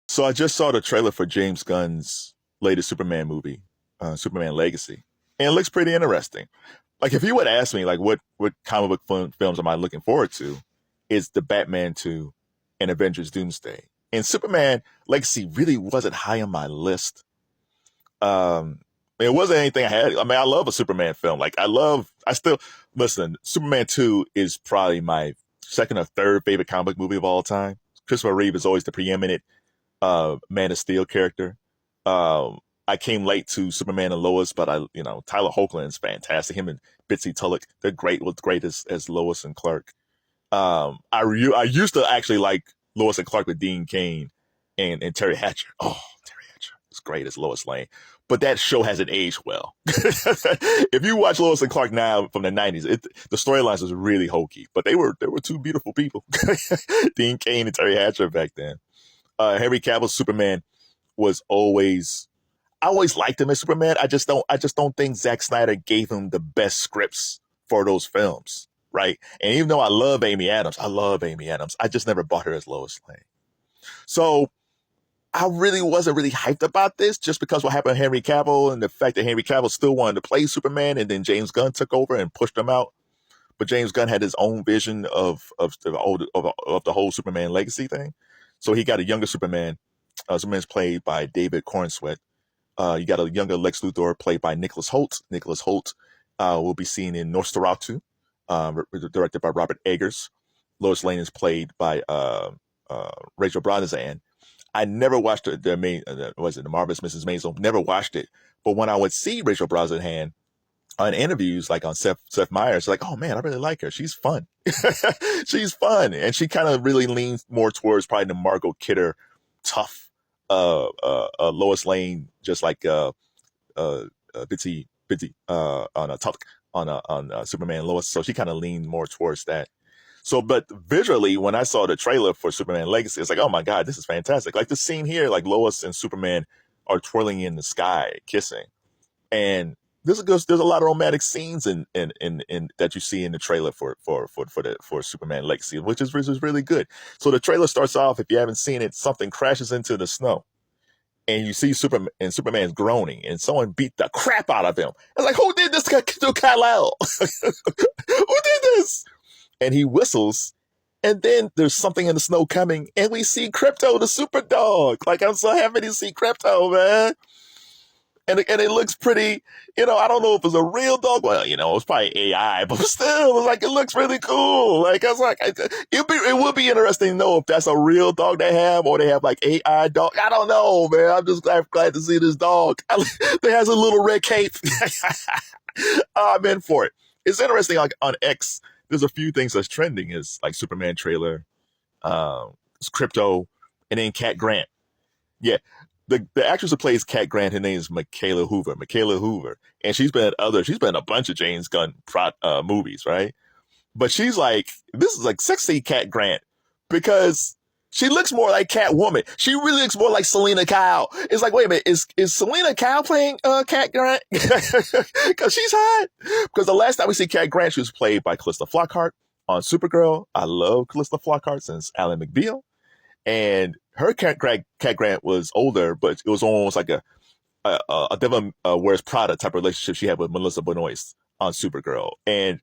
So I just saw the trailer for James Gunn's latest Superman movie, Superman Legacy, and it looks pretty interesting. Like if you would ask me, like what comic book films am I looking forward to, it's the Batman 2 and Avengers Doomsday. And Superman Legacy really wasn't high on my list. It wasn't anything I had. I mean, I love a Superman film. I still listen. Superman 2 is probably my second or third favorite comic book movie of all time. Christopher Reeve is always the preeminent Man of Steel character. I came late to Superman and Lois, but Tyler Hoechlin is fantastic. Him and Bitsy Tulloch, they're great. Was great as Lois and Clark. I used to actually like Lois and Clark with Dean Cain and Terry Hatcher. Oh, Terry Hatcher is great as Lois Lane. But that show hasn't aged well. If you watch Lois and Clark now from the 90s, the storylines was really hokey. But they were two beautiful people. Dean Cain and Terry Hatcher back then. Henry Cavill's Superman was always I always liked him as Superman. I just don't think Zack Snyder gave him the best scripts for those films, right? And even though I love Amy Adams. I just never bought her as Lois Lane. So I really wasn't really hyped about this just because what happened to Henry Cavill and the fact that Henry Cavill still wanted to play Superman and then James Gunn took over and pushed him out. But James Gunn had his own vision of the whole Superman legacy thing. So he got a younger Superman. Superman's played by David Corenswet. You got a younger Lex Luthor played by Nicholas Hoult. Nicholas Hoult will be seen in Nosferatu, directed by Robert Eggers. Lois Lane is played by Rachel Brosnahan. I never watched the Marvelous Mrs. Maisel. Never watched it, but when I would see Rachel Brosnahan on interviews, like on Seth Meyers, like, oh man, I really like her. She's fun. She's fun, and she kind of really leans more towards probably the Margot Kidder tough Lois Lane, just like Bitsy on a talk on Superman and Lois. So she kind of leaned more towards that. So, but visually, when I saw the trailer for Superman Legacy, it's like, oh my God, this is fantastic. Like the scene here, like Lois and Superman are twirling in the sky, kissing. And there's a lot of romantic scenes in that you see in the trailer for Superman Legacy, which is really good. So the trailer starts off, if you haven't seen it, something crashes into the snow. And you see Superman, and Superman's groaning, and someone beat the crap out of him. It's like, who did this to Kal-El? Who did this? And he whistles, and then there's something in the snow coming, and we see Krypto, the super dog. Like, I'm so happy to see Krypto, man. And it looks pretty, I don't know if it's a real dog. Well, it's probably AI, but still, it's like, it looks really cool. Like, I was like, it would be interesting to know if that's a real dog they have, or they have like AI dog. I don't know, man. I'm just glad to see this dog. It has a little red cape. I'm in for it. It's interesting, like on X, there's a few things that's trending is like Superman trailer, Krypto, and then Cat Grant. Yeah, the actress who plays Cat Grant, her name is Mikaela Hoover. Mikaela Hoover, and she's been in a bunch of James Gunn movies, right? But this is like sexy Cat Grant because she looks more like Catwoman. She really looks more like Selena Kyle. It's like, wait a minute, is Selena Kyle playing Cat Grant? Because she's hot. Because the last time we see Cat Grant, she was played by Calista Flockhart on Supergirl. I love Calista Flockhart since Ally McBeal. And her Cat Grant was older, but it was almost like a Devil Wears Prada type of relationship she had with Melissa Benoist on Supergirl. And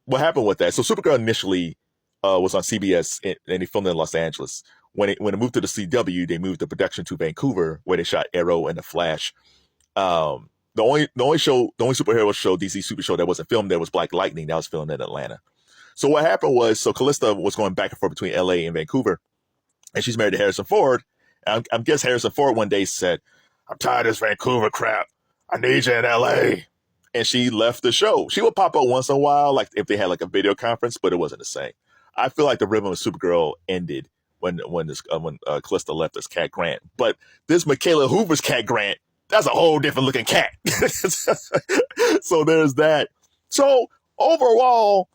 what happened with that? So Supergirl initially was on CBS, and they filmed in Los Angeles. When it moved to the CW, they moved the production to Vancouver, where they shot Arrow and The Flash. The only superhero show, DC Super Show, that wasn't filmed there was Black Lightning. That was filmed in Atlanta. So what happened was, Calista was going back and forth between LA and Vancouver, and she's married to Harrison Ford. And I guess Harrison Ford one day said, "I'm tired of this Vancouver crap. I need you in LA." And she left the show. She would pop up once in a while, like if they had like a video conference, but it wasn't the same. I feel like the rhythm of Supergirl ended when Calista left as Cat Grant. But this Mikaela Hoover's Cat Grant, that's a whole different looking cat. So there's that. So overall,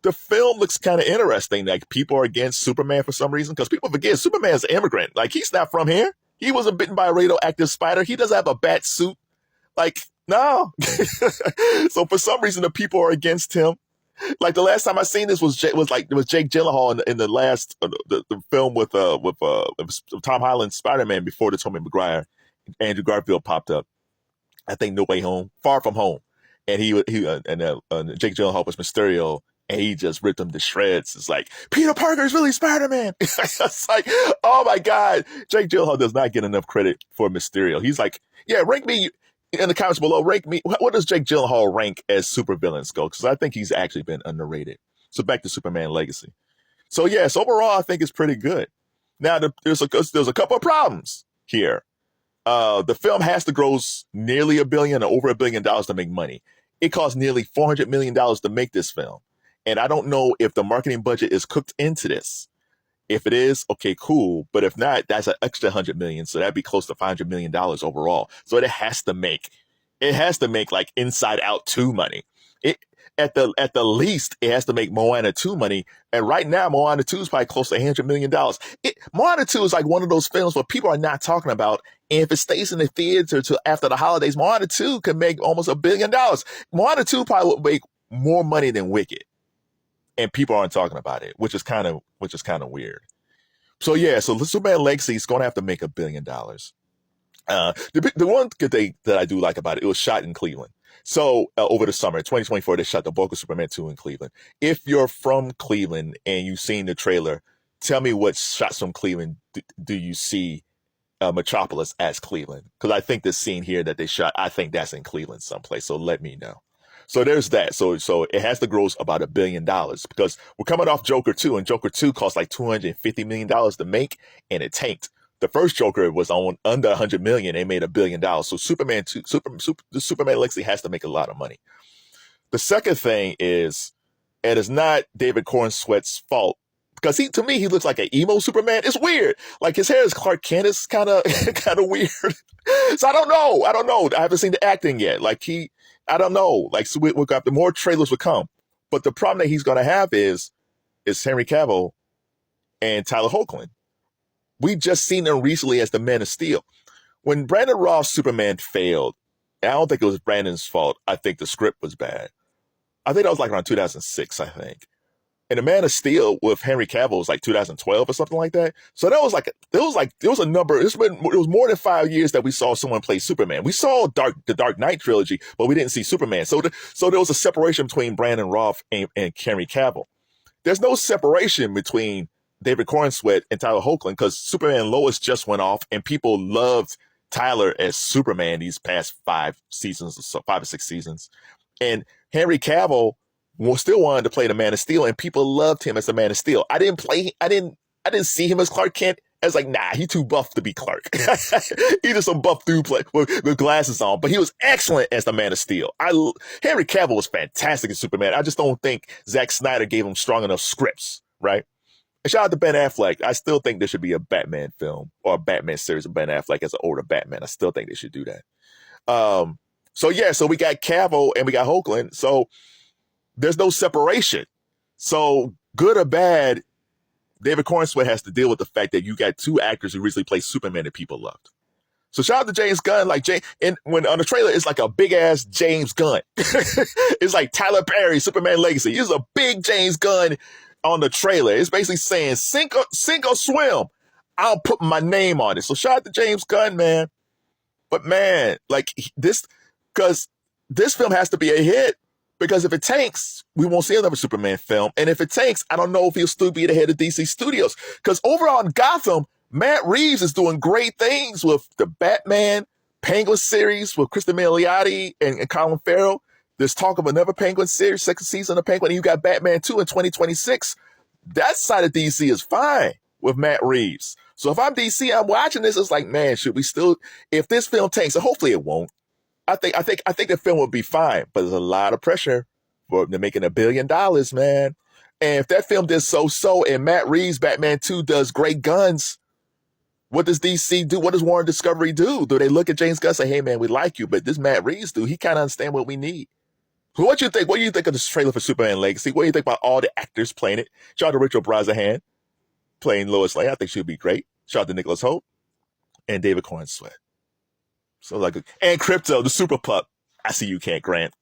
the film looks kind of interesting. Like, people are against Superman for some reason, because people forget Superman's an immigrant. Like, he's not from here. He wasn't bitten by a radioactive spider. He doesn't have a bat suit. Like, no. So for some reason, the people are against him. Like the last time I seen this was it was Jake Gyllenhaal in the last the film with Tom Holland's Spider-Man before the Tobey Maguire. Andrew Garfield popped up. I think No Way Home, Far From Home, and Jake Gyllenhaal was Mysterio, and he just ripped him to shreds. It's like Peter Parker's really Spider-Man. It's like, oh my God, Jake Gyllenhaal does not get enough credit for Mysterio. He's like, yeah, rank me in the comments below. Rank me. What does Jake Gyllenhaal rank as supervillains go? Because I think he's actually been underrated. So back to Superman Legacy. So yes, overall I think it's pretty good. Now there's a couple of problems here. The film has to gross nearly $1 billion or over $1 billion to make money. It cost nearly $400 million to make this film. And I don't know if the marketing budget is cooked into this. If it is, okay, cool. But if not, that's an extra $100 million. So that'd be close to $500 million overall. So it has to make like Inside Out 2 money. At the least, it has to make Moana 2 money. And right now, Moana 2 is probably close to $100 million. Moana 2 is like one of those films where people are not talking about. And if it stays in the theater till after the holidays, Moana 2 could make almost $1 billion. Moana 2 probably would make more money than Wicked. And people aren't talking about it, which is kind of weird. So yeah, so Superman Legacy is going to have to make $1 billion. The one good thing that I do like about it was shot in Cleveland. So over the summer, 2024, they shot the bulk of Superman 2 in Cleveland. If you're from Cleveland and you've seen the trailer, tell me what shots from Cleveland do you see Metropolis as Cleveland? Because I think this scene here that they shot, I think that's in Cleveland someplace. So let me know. So there's that. So it has to gross about $1 billion because we're coming off Joker 2, and Joker 2 cost like $250 million to make, and it tanked. The first Joker was on under $100 million. They made $1 billion. So Superman 2, the Superman Legacy has to make a lot of money. The second thing is, it is not David Corenswet's fault because to me, he looks like an emo Superman. It's weird. Like his hair is Clark Kent. It's kind of weird. So I don't know. I haven't seen the acting yet. I don't know. Like, so we got the more trailers will come. But the problem that he's going to have is Henry Cavill and Tyler Hoechlin. We just seen them recently as the Man of Steel. When Brandon Routh's Superman failed, I don't think it was Brandon's fault. I think the script was bad. I think that was like around 2006, I think. And the Man of Steel with Henry Cavill was like 2012 or something like that. So there was a number. It was more than 5 years that we saw someone play Superman. We saw the Dark Knight trilogy, but we didn't see Superman. So there was a separation between Brandon Routh and Henry Cavill. There's no separation between David Corenswet and Tyler Hoechlin because Superman and Lois just went off, and people loved Tyler as Superman these past 5 seasons or so, 5 or 6 seasons, and Henry Cavill still wanted to play the Man of Steel, and people loved him as the Man of Steel. I didn't see him as Clark Kent. I was like, nah, he too buff to be Clark. He just a buff dude with glasses on, but he was excellent as the Man of Steel. Henry Cavill was fantastic as Superman. I just don't think Zack Snyder gave him strong enough scripts, right? And shout out to Ben Affleck. I still think there should be a Batman film or a Batman series of Ben Affleck as an older Batman. I still think they should do that. So we got Cavill and we got Hoechlin. So there's no separation. So good or bad, David Corenswet has to deal with the fact that you got 2 actors who recently played Superman that people loved. So shout out to James Gunn. When on the trailer, it's like a big ass James Gunn. It's like Tyler Perry, Superman Legacy. He's a big James Gunn on the trailer. It's basically saying sink or swim. I'll put my name on it. So shout out to James Gunn, man. But man, because this film has to be a hit. Because if it tanks, we won't see another Superman film. And if it tanks, I don't know if he'll still be the head of DC Studios. Because overall in Gotham, Matt Reeves is doing great things with the Batman Penguin series with Kristen Milioti and Colin Farrell. There's talk of another Penguin series, 2nd season of Penguin. And you got Batman 2 in 2026. That side of DC is fine with Matt Reeves. So if I'm DC, I'm watching this. It's like, man, should we still, if this film tanks, and hopefully it won't. I think the film will be fine, but there's a lot of pressure for them making $1 billion, man. And if that film does so, and Matt Reeves' Batman 2 does great guns, what does DC do? What does Warner Discovery do? Do they look at James Gunn and say, hey, man, we like you, but this Matt Reeves dude, he kind of understand what we need. So what do you think? What do you think of this trailer for Superman Legacy? What do you think about all the actors playing it? Shout out to Rachel Brosnahan playing Lois Lane. I think she'll be great. Shout out to Nicholas Hoult and David Corenswet. So and Krypto, the super pup. I see you can't, Grant.